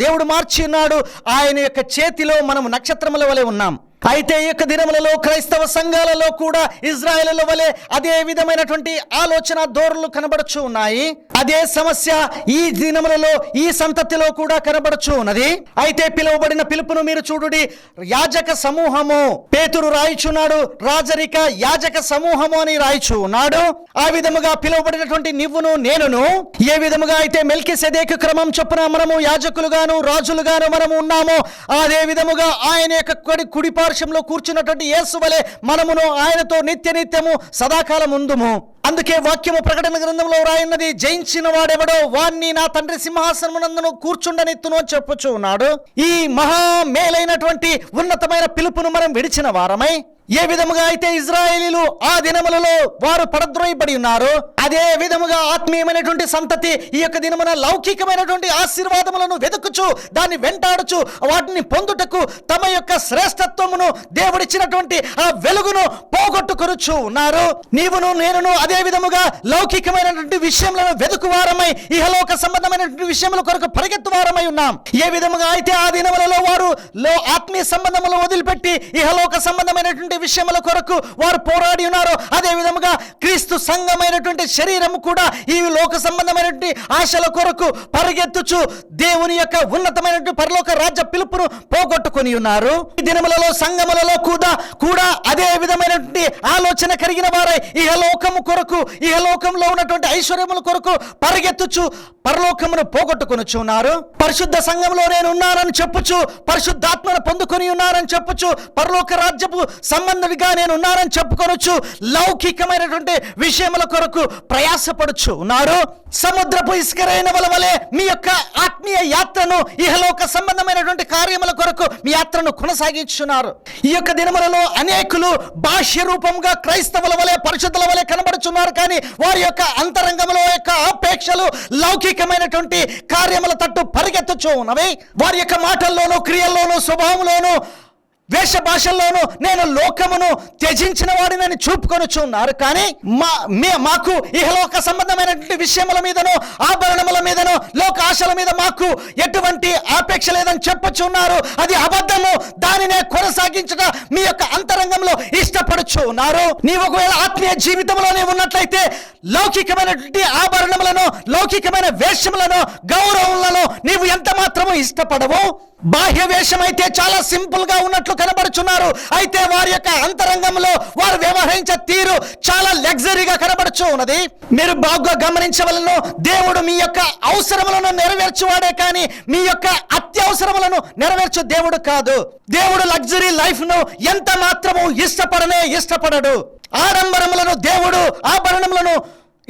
దేవుడు మార్చి ఉన్నాడు. ఆయన యొక్క చేతిలో మనము నక్షత్రముల వలె ఉన్నాం. అయితే ఈ యొక్క దినములలో క్రైస్తవ సంఘాలలో కూడా ఇజ్రాయేలుల వలె అదే విధమైనటువంటి ఆలోచన ధోరణులు కనబడుచు ఉన్నాయి. అదే సమస్య ఈ దినములలో ఈ సంతతిలో కూడా కనబడుచు ఉన్నది. అయితే పిలువబడిన పిలుపును మీరు చూడుడి, యాజక సమూహము. పేతురు రాయిచున్నాడు రాజరిక యాజక సమూహము అని రాయిచు ఉన్నాడు. ఆ విధముగా పిలువబడినటువంటి నువ్వును నేనును ఏ విధముగా అయితే మెల్కీసెదెకు క్రమం చొప్పున మనము యాజకులుగాను రాజులుగాను మనము ఉన్నామో, అదే విధముగా ఆయన యొక్క కుడి పార్శ్వంలో కూర్చున్నటువంటి యేసు వలె మనమును ఆయనతో నిత్యము సదాకాలం ఉందుము. అందుకే వాక్యము ప్రకటన గ్రంథంలో రాయన్నది, జయించిన వాడెవడో వాణ్ణి నా తండ్రి సింహాసనమునందును కూర్చుండనెత్తును అని చెప్పుచూ ఉన్నాడు. ఈ మహా మేలైనటువంటి ఉన్నతమైన పిలుపును మనం విడిచిన వారమై ఏ విధముగా అయితే ఇజ్రాయేలీలు ఆ దినములలో వారు పడద్రోయబడి ఉన్నారు, అదే విధముగా ఆత్మీయమైనటువంటి సంతతి ఈ యొక్క దినమున లౌకికమైనటువంటి ఆశీర్వాదములను వెతుకుచు దాన్ని వెంటాడుచు వాటిని పొందుటకు తమ యొక్క శ్రేష్టత్వమును దేవుడిచ్చినటువంటి ఆ వెలుగును పోగొట్టుకొనుచు ఉన్నారు. నీవును నేనును అదే విధముగా లౌకికమైనటువంటి విషయములను వెతుకువారమై ఇహలోక సంబంధమైనటువంటి విషయముల కొరకు పరిగెత్తువారమై ఉన్నాం. ఏ విధముగా అయితే ఆ దినములలో వారు ఆత్మీయ సంబంధములు వదిలిపెట్టి ఇహలోక సంబంధమైనటువంటి విషయముల కొరకు వారు పోరాడి ఉన్నారు, అదే విధముగా క్రీస్తు సంఘమైనటువంటి శరీరము కూడా ఈ లోక సంబంధమైనటువంటి ఆశల కొరకు పరిగెత్తుచు దేవుని యొక్క ఉన్నతమైనటువంటి పరలోక రాజ్య పిలుపును పోగొట్టుకొని ఉన్నారు. ఈ దినములలో సంఘములలో కూడా అదే విధమైనటువంటి ఆలోచన కలిగిన వారై ఇహలోకము కొరకు ఇహలోకంలో ఉన్నటువంటి ఐశ్వర్యముల కొరకు పరిగెత్తుచు పరలోకమును పోగొట్టుకొనుచున్నారు. పరిశుద్ధ సంఘంలో నేను ఉన్నానని చెప్పుచు, పరిశుద్ధాత్మను పొందుకొని ఉన్నానని చెప్పుచు, పరలోక రాజ్యపు సంబంధిగా నేను ఉన్నానని చెప్పుకొనొచ్చు లౌకికమైనటువంటి విషయముల కొరకు ప్రయాసపడుచు ఉన్నారు. సముద్రపు ఇసుక రేణువుల వలె మీ యొక్క ఆత్మీయ యాత్రను ఇహలోక సంబంధమైనటువంటి కార్యముల కొరకు మీ యాత్రను కొనసాగించున్నారు. ఈ యొక్క దినములలో అనేకులు బాహ్య రూపంగా క్రైస్తవుల వలె పరిశుద్ధుల వలె కనబడుచున్నారు, కానీ వారి యొక్క అంతరంగంలో యొక్క అపేక్షలు లౌకికమైనటువంటి కార్యముల తట్టు పరిగెత్తుచూ ఉన్నవి. వారి యొక్క మాటల్లోనూ క్రియల్లోనూ స్వభావంలోనూ వేష భాషల్లోనూ నేను లోకమును త్యజించిన వాడినని చూపుకొనుచున్నారు, కానీ మాకు ఇహలోక సంబంధమైనటువంటి విషయముల మీదనో ఆభరణముల మీదనో లోక ఆశల మీద మాకు ఎటువంటి ఆపేక్ష లేదని చెప్పుచున్నారు. అది అబద్ధము. దానినే కొనసాగించడం మీ యొక్క అంతరంగంలో ఇష్టపడుచు ఉన్నారు. నీవు ఒకవేళ ఆత్మీయ జీవితంలోనే ఉన్నట్లయితే లౌకికమైనటువంటి ఆభరణములను లౌకికమైన వేషములను గౌరవములను నీవు ఎంత మాత్రము ఇష్టపడవు. బాహ్య వేషం అయితే చాలా సింపుల్ గా ఉన్నట్లు కనబడుచున్నారు, అయితే వారి యొక్క అంతరంగంలో వారు వ్యవహరించే తీరు చాలా లగ్జరీగా కనబడుచు ఉన్నది. మీరు బాగా గమనించవలను, దేవుడు మీ యొక్క అవసరములను నెరవేర్చువాడే కానీ మీ యొక్క అత్యవసరములను నెరవేర్చు దేవుడు కాదు. దేవుడు లగ్జరీ లైఫ్ ను ఎంత మాత్రము ఇష్టపడడు. ఆడంబరములను దేవుడు ఆభరణములను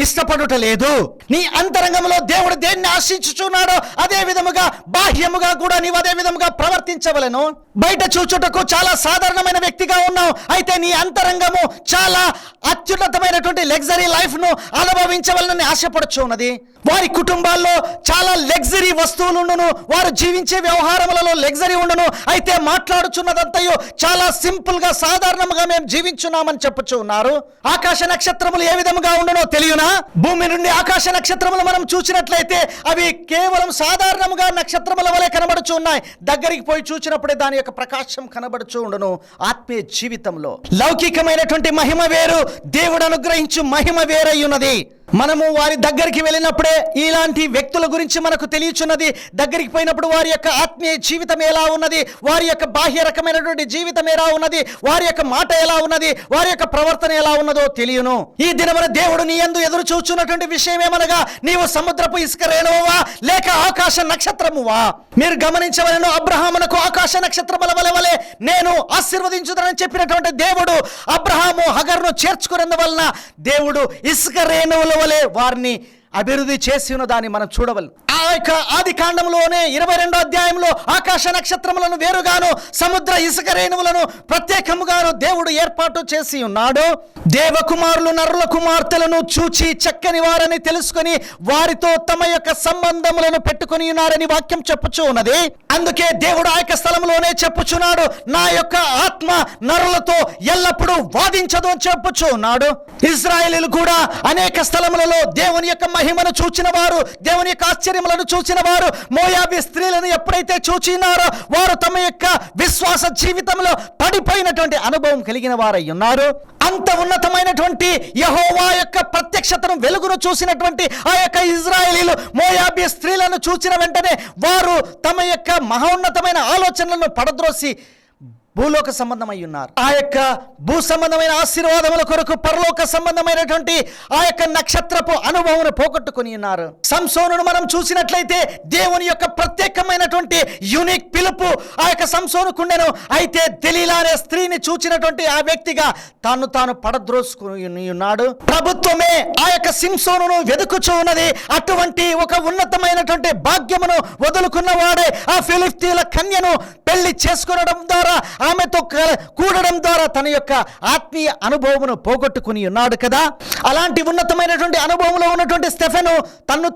ఇష్టపడుట లేదు. నీ అంతరంగంలో దేవుడు దేన్ని ఆశించుచున్నాడో అదే విధముగా బాహ్యముగా కూడా నీవు అదే విధముగా ప్రవర్తించవలెను. బయట చూచుటకు చాలా సాధారణమైన వ్యక్తిగా ఉన్నావు, అయితే నీ అంతరంగము చాలా అత్యున్నతమైనటువంటి లగ్జరీ లైఫ్ ను అనుభవించవలనని ఆశపడుచు ఉన్నది. వారి కుటుంబాల్లో చాలా లగ్జరీ వస్తువులు ఉండును, వారు జీవించే వ్యవహారములలో లగ్జరీ ఉండును, అయితే మాట్లాడుచున్నదంతయు చాలా సింపుల్ గా సాధారణంగా మేము జీవించున్నామని చెప్పుచు ఉన్నారు. ఆకాశ నక్షత్రములు ఏ విధముగా ఉండునో తెలియనా? భూమి నుండి ఆకాశ నక్షత్రములు మనం చూసినట్లయితే అవి కేవలం సాధారణంగా నక్షత్రముల వలె కనబడుచు ఉన్నాయి. దగ్గరికి పోయి చూసినప్పుడే దాని యొక్క ప్రకాశం కనబడుచు ఉండును. ఆత్మీయ జీవితంలో లౌకికమైనటువంటి మహిమ వేరు, దేవుడు అనుగ్రహించు మహిమ వేరై ఉన్నది. మనము వారి దగ్గరికి వెళ్ళినప్పుడే ఇలాంటి వ్యక్తుల గురించి మనకు తెలియచున్నది. దగ్గరికి పోయినప్పుడు వారి యొక్క ఆత్మీయ జీవితం ఎలా ఉన్నది, వారి యొక్క బాహ్య రకమైనటువంటి జీవితం ఎలా ఉన్నది, వారి యొక్క మాట ఎలా ఉన్నది, వారి యొక్క ప్రవర్తన ఎలా ఉన్నదో తెలియను. ఈ దినమున దేవుడు నీ యందు ఎదురు చూచున్నటువంటి విషయం ఏమనగా, నీవు సముద్రపు ఇసుక రేణువా లేక ఆకాశ నక్షత్రమువా? మీరు గమనించవలెను, అబ్రహామునకు ఆకాశ నక్షత్రముల వలె నేను ఆశీర్వదించుదనని చెప్పినటువంటి దేవుడు అబ్రహాము హగరును చేర్చుకున్నందువలన దేవుడు ఇసుక రేణువుల వలె వారిని అభివృద్ధి చేసి ఉన్న దాన్ని మనం చూడవలను. ఆ యొక్క ఆది కాండంలోనే 22వ అధ్యాయంలో ఆకాశ నక్షత్రములను వేరుగాను, సముద్ర ఇసుక రేణువులను ప్రత్యేకముగాను దేవుడు ఏర్పాటు చేసి ఉన్నాడు. దేవకుమారులు నరుల కుమార్తెలను చూచి చక్కని వారని తెలుసుకొని వారితో తమ యొక్క సంబంధములను పెట్టుకుని ఉన్నారని వాక్యం చెప్పుచూ ఉన్నది. అందుకే దేవుడు ఆ యొక్క స్థలంలోనే చెప్పుచున్నాడు, నా యొక్క ఆత్మ నరులతో ఎల్లప్పుడూ వాదించదు అని చెప్పుచూ ఉన్నాడు. ఇశ్రాయేలీయులు కూడా అనేక స్థలములలో దేవుని యొక్క మహిమను చూచిన వారు, దేవుని యొక్క ఆశ్చర్యములను చూచిన వారు, మోయాబీ స్త్రీలను ఎప్పుడైతే చూచినారో వారు తమ యొక్క విశ్వాస జీవితంలో పడిపోయినటువంటి అనుభవం కలిగిన వారై ఉన్నారు. అంత ఉన్నతమైనటువంటి యెహోవా యొక్క ప్రత్యక్షతను వెలుగును చూసినటువంటి ఆ యొక్క ఇశ్రాయేలీయులు మోయాబీ స్త్రీలను చూసిన వెంటనే వారు తమ యొక్క మహోన్నతమైన ఆలోచనలను పడద్రోసి భూలోక సంబంధమై ఉన్నారు. ఆ యొక్క భూ సంబంధమైన ఆశీర్వాదముల కొరకు పరలోక సంబంధమైనటువంటి ఆ యొక్క నక్షత్రపు అనుభవం పోగొట్టుకుని ఉన్నారు. సంసోనును మనం చూసినట్లయితే దేవుని యొక్క ప్రత్యేకమైనటువంటి యూనిక్ పిలుపు ఆ యొక్క సంసోనుకుండెను. అయితే దెలీలా అనే స్త్రీని చూచినటువంటి ఆ వ్యక్తిగా తాను పడద్రోసుకుని ఉన్నాడు. ప్రభుత్వమే ఆ యొక్క సంసోనును వెతుకుచూ ఉన్నది. అటువంటి ఒక ఉన్నతమైనటువంటి భాగ్యమును వదులుకున్న వాడే ఆ ఫిలిష్తీయుల కన్యను పెళ్లి చేసుకునడం ద్వారా, ఆమెతో కూడడం ద్వారా తన యొక్క ఆత్మీయ అనుభవమును పోగొట్టుకుని ఉన్నాడు కదా. అలాంటి ఉన్నతమైనటువంటి అనుభవంలో ఉన్నటువంటి స్టెఫెను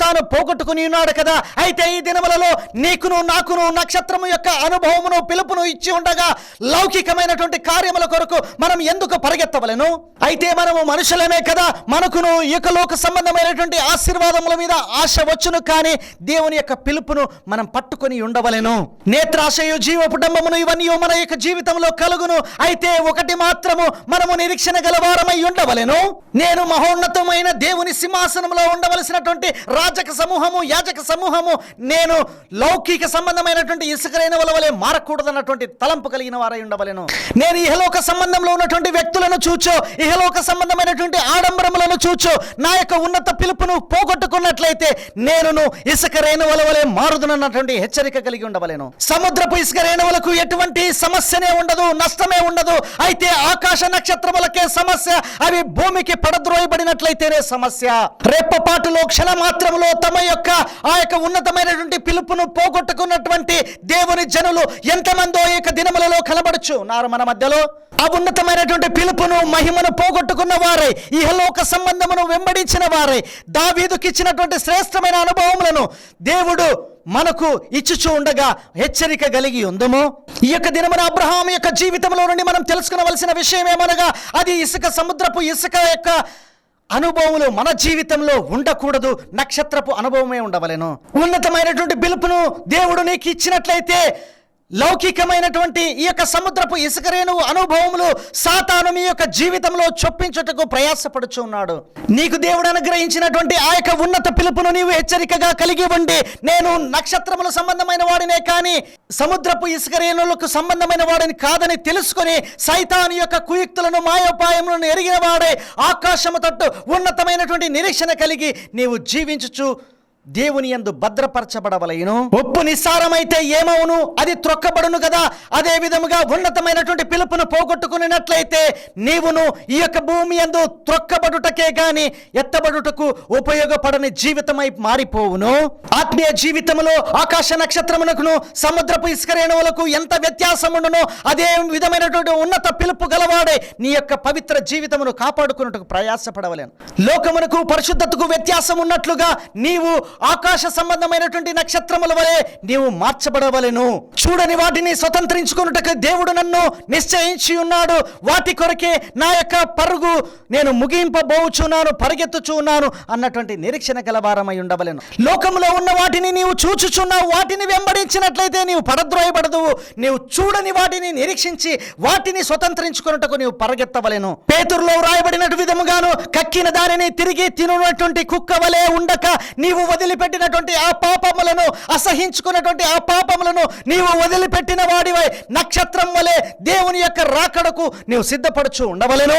తాను పోగొట్టుకుని ఉన్నాడు కదా. అయితే ఈ దినములలో నీకును నాకును నక్షత్రము యొక్క అనుభవమును పిలుపును ఇచ్చి ఉండగా లౌకికమైనటువంటి కార్యముల కొరకు మనం ఎందుకు పరిగెత్తవలెను? అయితే మనము మనుషులమే కదా, మనకును ఇకలోక సంబంధమైనటువంటి ఆశీర్వాదముల మీద ఆశ వచ్చును, కానీ దేవుని యొక్క పిలుపును మనం పట్టుకొని ఉండవలెను. నేత్రాశయు జీవపుడంబమును ఇవన్నీ మన యొక్క జీవితంలో కలుగును. అయితే ఒకటి మాత్రము మనము నిరీక్షణ గలవారమై ఉండవలెను. నేను మహోన్నతమైన దేవుని సింహాసనంలో ఉండవలసినటువంటి రాజక సమూహము, యాజక సమూహము, నేను లౌకిక సంబంధమైనటువంటి ఇసుక రేణువుల వలె మారకూడదన్నటువంటి తలంపు కలిగిన వారై ఉండవలెను. నేను ఇహలోక సంబంధంలో ఉన్నటువంటి వ్యక్తులను చూచో, ఇహలోక సంబంధమైనటువంటి ఆడంబరములను చూచో నా యొక్క ఉన్నత పిలుపును పోగొట్టుకున్నట్లయితే నేనును ఇసుక రేణువుల వలె మారుదునన్నటువంటి హెచ్చరిక కలిగి ఉండవలెను. సముద్రపు ఇసుక రేణువులకు ఎటువంటి సమస్యనే ఉండదు, నష్టమే ఉండదు. అయితే ఆకాశ నక్షత్రములకే సమస్య. అవి భూమికి పడద్రోయబడినట్లయితేనే సమస్య. రెప్పపాటులో క్షణమాత్రములో తమ యొక్క ఆ యొక్క ఉన్నతమైనటువంటి పిలుపును పోగొట్టుకున్నటువంటి దేవుని జనులు ఎంతమందో ఈ యొక్క దినములలో కనబడుచు ఉన్నారు మన మధ్యలో. ఆ ఉన్నతమైనటువంటి పిలుపును, మహిమను పోగొట్టుకున్న వారై, ఇహలోక సంబంధమును వెంబడించిన వారై, దావీదుకిచ్చినటువంటి శ్రేష్టమైన అనుభవములను దేవుడు మనకు ఇచ్చుచూ ఉండగా హెచ్చరిక కలిగి ఉందము. ఈ యొక్క దినమున అబ్రహాము యొక్క జీవితంలో నుండి మనం తెలుసుకునవలసిన విషయం ఏమనగా, అది సముద్రపు ఇసుక యొక్క అనుభవములు మన జీవితంలో ఉండకూడదు. నక్షత్రపు అనుభవమే ఉండవలెను. ఉన్నతమైనటువంటి పిలుపును దేవుడు నీకు ఇచ్చినట్లయితే లౌకికమైనటువంటి ఈ యొక్క సముద్రపు ఇసుక రేణువు అనుభవములు సాతాను మీ యొక్క జీవితంలో చొప్పించుటకు ప్రయాసపడుచు ఉన్నాడు. నీకు దేవుడు అనుగ్రహించినటువంటి ఆ యొక్క ఉన్నత పిలుపును నీవు హెచ్చరికగా కలిగి ఉండి, నేను నక్షత్రముల సంబంధమైన వాడినే కానీ సముద్రపు ఇసుక రేణువులకు సంబంధమైన వాడిని కాదని తెలుసుకొని సైతాను యొక్క కుయుక్తులను, మాయోపాయములను ఎరిగిన వాడే ఆకాశము తట్టు ఉన్నతమైనటువంటి నిరీక్షణ కలిగి నీవు జీవించుచు దేవుని యందు భద్రపరచబడవలెను. ఉప్పు నిస్సారమైతే ఏమవును? అది త్రొక్కబడును కదా. అదే విధముగా ఉన్నతమైనటువంటి పిలుపును పోగొట్టుకున్నట్లయితే నీవును ఈ యొక్క భూమి యందు త్రొక్కబడుటకే గాని ఎత్తబడుటకు ఉపయోగపడని జీవితమై మారిపోవును. ఆత్మీయ జీవితంలో ఆకాశ నక్షత్రమునకును సముద్రపు ఇసుక రేణువులకు ఎంత వ్యత్యాసం ఉండునో అదే విధమైనటువంటి ఉన్నత పిలుపు గలవాడే నీ యొక్క పవిత్ర జీవితమును కాపాడుకున్నట్టుకు ప్రయాసపడవలెను. లోకమునకు పరిశుద్ధతకు వ్యత్యాసం ఉన్నట్లుగా నీవు ఆకాశ సంబంధమైనటువంటి నక్షత్రముల వలె నీవు మార్చబడవలెను. చూడని వాటిని స్వతంత్రించుకొనుటకు దేవుడు నన్ను నిశ్చయించి ఉన్నాడు. వాటి కొరకే నా యొక్క పరుగు నేను ముగింపబోచున్నాను, పరిగెత్తుచున్నాను అన్నటువంటి నిరీక్షణ గలవారమై ఉండవలెను. లోకంలో ఉన్న వాటిని నీవు చూచుచున్నావు, వాటిని వెంబడించినట్లయితే నీవు పడద్రోయబడదువు. నీవు చూడని వాటిని నిరీక్షించి వాటిని స్వతంత్రించుకొనుటకు నీవు పరిగెత్తవలెను. పేతురులో వ్రాయబడినట్టు విధముగాను కక్కిన దానిని తిరిగి తినున్నటువంటి కుక్క వలె ఉండక నీవు వదిలిపెట్టినటువంటి ఆ పాపములను, అసహించుకున్నటువంటి ఆ పాపములను నీవు వదిలిపెట్టిన వాడివై నక్షత్రం వలె దేవుని యొక్క రాకడకు నీవు సిద్ధపడుచు ఉండవలెను.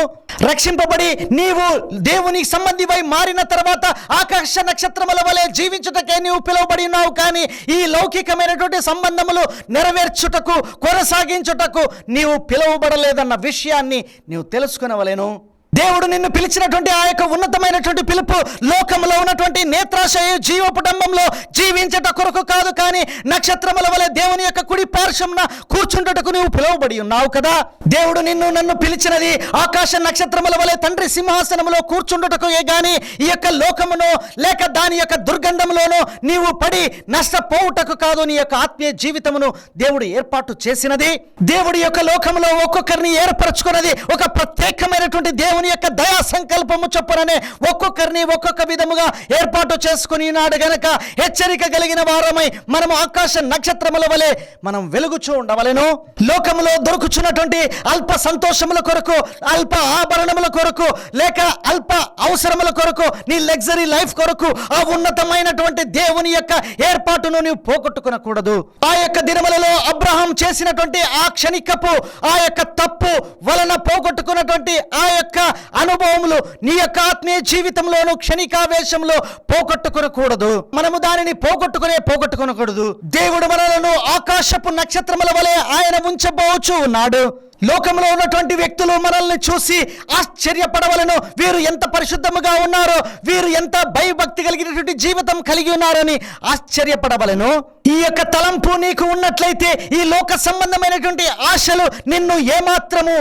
రక్షింపబడి నీవు దేవునికి సంబంధివై మారిన తర్వాత ఆకాశ నక్షత్రముల వలె జీవించుటకే నీవు పిలువబడి ఉన్నావు. కానీ ఈ లౌకికమైనటువంటి సంబంధములు నెరవేర్చుటకు, కొనసాగించుటకు నీవు పిలువబడలేదన్న విషయాన్ని నీవు తెలుసుకునవలెను. దేవుడు నిన్ను పిలిచినటువంటి ఆ యొక్క ఉన్నతమైనటువంటి పిలుపు లోకంలో ఉన్నటువంటి నేత్రాశయ జీవపుటంబంలో జీవించట కొరకు కాదు, కానీ నక్షత్రముల వలె దేవుని యొక్క కుడి పార్శ్వమున కూర్చుంటకు నువ్వు పిలువబడి ఉన్నావు కదా. దేవుడు నిన్ను నన్ను పిలిచినది ఆకాశ నక్షత్రముల వలె తండ్రి సింహాసనములో కూర్చుంటకు గాని ఈ యొక్క లోకమును లేక దాని యొక్క దుర్గంధములోనూ నీవు పడి నష్టపోవుటకు కాదు. నీ యొక్క ఆత్మీయ జీవితమును దేవుడు ఏర్పాటు చేసినది. దేవుడి యొక్క లోకములో ఒక్కొక్కరిని ఏర్పరచుకున్నది ఒక ప్రత్యేకమైనటువంటి దేవుని యొక్క దయా సంకల్పము చొప్పుననే ఒక్కొక్కరిని ఒక్కొక్క విధముగా ఏర్పాటు చేసుకుని నాడు గనక హెచ్చరిక కలిగిన వారమై మనము ఆకాశ నక్షత్రముల వలె మనం వెలుగుచూ ఉండవలెను. లోకములో దొరుకుచున్నటువంటి అల్ప సంతోషముల కొరకు, అల్ప ఆభరణముల కొరకు, లేక అల్ప అవసరముల కొరకు, నీ లగ్జరీ లైఫ్ కొరకు ఆ ఉన్నతమైనటువంటి దేవుని యొక్క ఏర్పాటును నీవు పోగొట్టుకునకూడదు. ఆ యొక్క దినములలో అబ్రహాం చేసినటువంటి ఆ క్షణికపు ఆ యొక్క తప్పు వలన పోగొట్టుకున్నటువంటి ఆ యొక్క అనుభవములు నీ యొక్క ఆత్మీయ జీవితంలోను క్షణికావేశంలో పోగొట్టుకునకూడదు. మనము దానిని పోగొట్టుకునకూడదు. దేవుడు మనలను ఆకాశపు నక్షత్రముల వలె ఆయన ఉంచబోచు ఉన్నాడు. లోకంలో ఉన్నటువంటి వ్యక్తులు మనల్ని చూసి ఆశ్చర్యపడవలను. వీరు ఎంత పరిశుద్ధముగా ఉన్నారో, వీరు ఎంత భయభక్తి కలిగినటువంటి జీవితం కలిగి ఉన్నారని ఆశ్చర్యపడవలను. ఈ యొక్క తలంపు నీకు ఉన్నట్లయితే ఈ లోక సంబంధమైనటువంటి ఆశలు నిన్ను ఏమాత్రము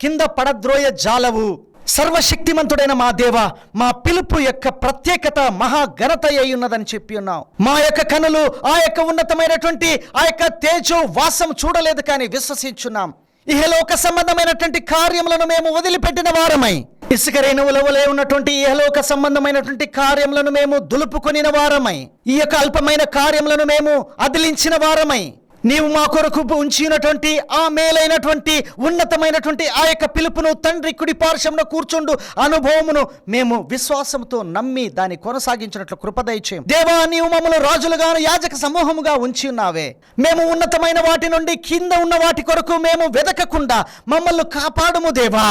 కింద పడద్రోయ జాలవు. సర్వశక్తిమంతుడైన మా దేవ, మా పిలుపు యొక్క ప్రత్యేకత మహాఘనత అయి ఉన్నదని చెప్పి ఉన్నావు. మా యొక్క కనులు ఆ యొక్క ఉన్నతమైనటువంటి ఆ యొక్క తేజో వాసం చూడలేదు, కానీ విశ్వసించున్నాం. ఇహలోక సంబంధమైనటువంటి కార్యములను మేము వదిలిపెట్టిన వారమై, ఇసుక రేణువుల వలె ఉన్నటువంటి ఇహలోక సంబంధమైనటువంటి కార్యములను మేము దులుపుకొనిన వారమై, ఈ యొక్క అల్పమైన కార్యములను మేము అదిలించిన వారమై, నీవు మా కొరకు ఉంచినటువంటి ఆ మేలైనటువంటి ఉన్నతమైనటువంటి ఆ యొక్క పిలుపును, తండ్రి కుడి పార్శ్వమున కూర్చుండు అనుభవమును మేము విశ్వాసంతో నమ్మి దాన్ని కొనసాగించినట్లు కృపదయచేయం దేవా. నీవు మమ్మల్ని రాజులుగాను యాజక సమూహముగా ఉంచి ఉన్నావే. మేము ఉన్నతమైన వాటి నుండి కింద ఉన్న వాటి కొరకు మేము వెదకకుండా మమ్మల్ని కాపాడుము దేవా.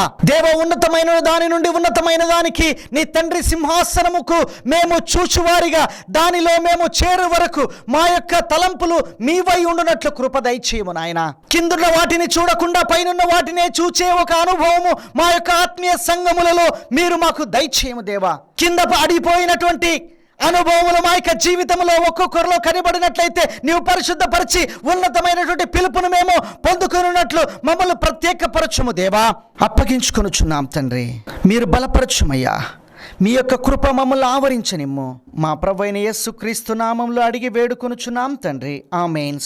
ఉన్నతమైన దాని నుండి ఉన్నతమైన దానికి, నీ తండ్రి సింహాసనముకు మేము చూచువారిగా దానిలో మేము చేరు వరకు మా యొక్క తలంపులు మీవై ఉండునట్లు కృప దయచేయము నాయన. కిందున్న వాటిని చూడకుండా పైనున్న వాటినే చూచే ఒక అనుభవము మా యొక్క ఆత్మీయ సంఘములలో మీరు మాకు దయచేయము దేవా. కింద అడిగిపోయినటువంటి అనుభవములు మా యొక్క జీవితంలో ఒక్కొక్కరిలో కనబడినట్లయితే నీవు పరిశుద్ధపరిచి ఉన్నతమైనటువంటి పిలుపును మేము పొందుకున్నట్లు మమ్మల్ని ప్రత్యేకపరచుము దేవా. అప్పగించుకొనుచున్నాం తండ్రి, మీరు బలపరచుమయ్యా. మీ యొక్క కృప మమ్మల్ని ఆవరించనిమ్ము. మా ప్రభువైన యేసుక్రీస్తు నామములో అడిగి వేడుకొనుచున్నాం తండ్రి, ఆమేన్.